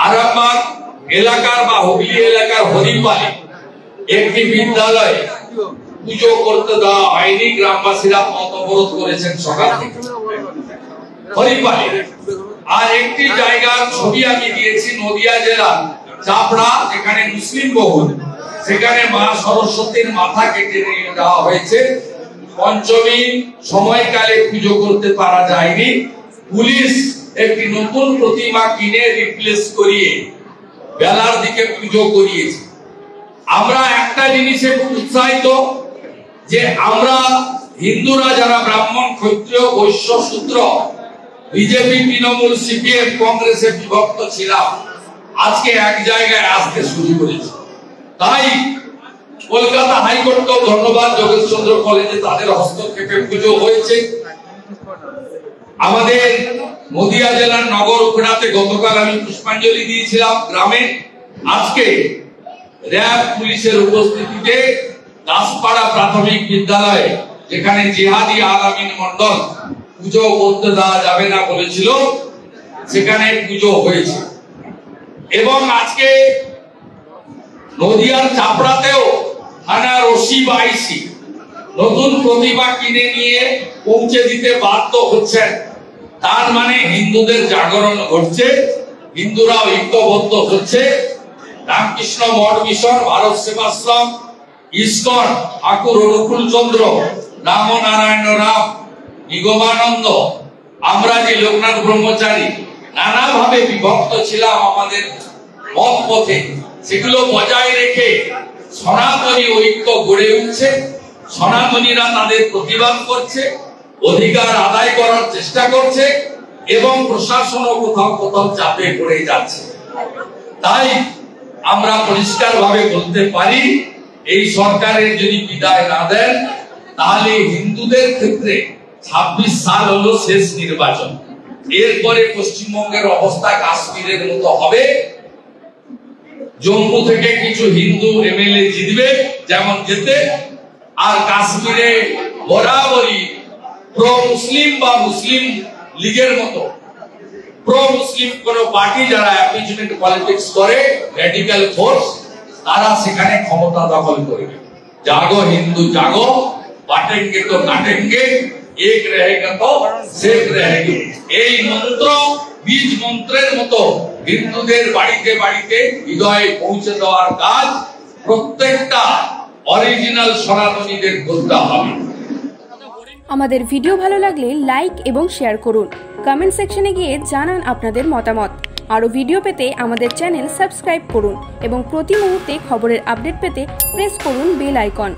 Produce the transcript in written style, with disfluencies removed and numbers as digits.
আরামবাগ এলাকার বা হুগলি এলাকার হরিপালে একটি বিদ্যালয়ে পুজো করতে দেওয়া হয়নি, গ্রামবাসীরা পথ অবরোধ করেছেন সকাল থেকে হরিপালে। আর একটি জায়গার ছবি আমি দিয়েছি নদিয়া জেলার চাপড়া, যেখানে মুসলিম বহুল, সেখানে মা সরস্বতীর মাথা কেটে নিয়ে যাওয়া হয়েছে। পঞ্চমী সময়কালে পুজো করতে পারা যায়নি, পুলিশ একটি নতুন প্রতিমা কিনে রিপ্লেস করিয়ে বেলার দিকে পুজো করিয়েছে। আমরা একটা জিনিসে খুব উৎসাহিত যে আমরা হিন্দুরা যারা ব্রাহ্মণ, ক্ষত্রিয়, বৈশ্য, শূদ্র, বিজেপি, তৃণমূল, সিপিএম, কংগ্রেসে বিভক্ত ছিলাম, আজকে এক জায়গায় আসতে শুরু করেছে। তাই কলকাতা হাইকোর্টকেও ধন্যবাদ, যোগেশচন্দ্র কলেজে তাদের হস্তক্ষেপে পুজো হয়েছে। আমাদের নদিয়া জেলার নগর উপড়াতে গতকাল আমি পুষ্পাঞ্জলি দিয়েছিলাম গ্রামে। আজকে র্যাব পুলিশের উপস্থিতিতে দাসপাড়া প্রাথমিক বিদ্যালয়ে, যেখানে জিহাদি আলামিন মন্ডল পুজো করতে দেওয়া যাবে না বলেছিল, সেখানে পুজো হয়েছে। এবং আজকে নদিয়ার চাপড়াতেও থানা রশি বা আইসি নতুন প্রতিমা কিনে নিয়ে পৌঁছে দিতে বাধ্য হচ্ছেন। তার মানে হিন্দুদের জাগরণ ঘটছে, হিন্দুরা ঐক্যবদ্ধ হচ্ছে। রামকৃষ্ণ মঠ মিশন, ভারত সেবাশ্রম, ইসকন, ঠাকুর অনুকূল চন্দ্র, রামনারায়ণ রাম, নিগমানন্দ, আমরা যে লোকনাথ ব্রহ্মচারী নানাভাবে বিভক্ত ছিলাম আমাদের মত পথে, সেগুলো বজায় রেখে সনাতনী ঐক্য গড়ে উঠছে। সনাতনীরা তাদের প্রতিবাদ করছে, অধিকার আদায় করার চেষ্টা করছে এবং প্রশাসনও কোথাও কোথাও চাপে পড়ে যাচ্ছে। তাই আমরা পরিষ্কারভাবে বলতে পারি, এই সরকারের যদি বিদায় না দেন, তাহলে হিন্দুদের ক্ষেত্রে 26 সাল হলো শেষ নির্বাচন। এরপরে পশ্চিমবঙ্গের অবস্থা কাশ্মীরের মতো হবে। জম্মু থেকে কিছু হিন্দু এমএলএ জিতবে যেমন যেতে, আর কাশ্মীরে বরাবরই প্রো মুসলিম বা মুসলিম লীগের মতো প্রো মুসলিম কোন পার্টি যারা অ্যাপিচমেন্ট পলিটিক্স করে, রেডিক্যাল ফোর্স, তারা সেখানে ক্ষমতা দখল করবে। জাগো হিন্দু জাগো, বাটেঙ্গে তো কাটেঙ্গে, এক রহেগা তো শেখ রহেগে। এই মন্ত্র বীজ মন্ত্রের মতো হিন্দুদের বাড়িতে বাড়িতে হৃদয়ে পৌঁছে দেওয়ার কাজ প্রত্যেকটা অরিজিনাল সনাতনীদের করতে হবে। আমাদের ভিডিও ভালো লাগলে লাইক এবং শেয়ার করুন। কমেন্ট সেকশনে গিয়ে জানান আপনাদের মতামত। আরও ভিডিও পেতে আমাদের চ্যানেল সাবস্ক্রাইব করুন এবং প্রতি মুহূর্তে খবরের আপডেট পেতে প্রেস করুন বেল আইকন।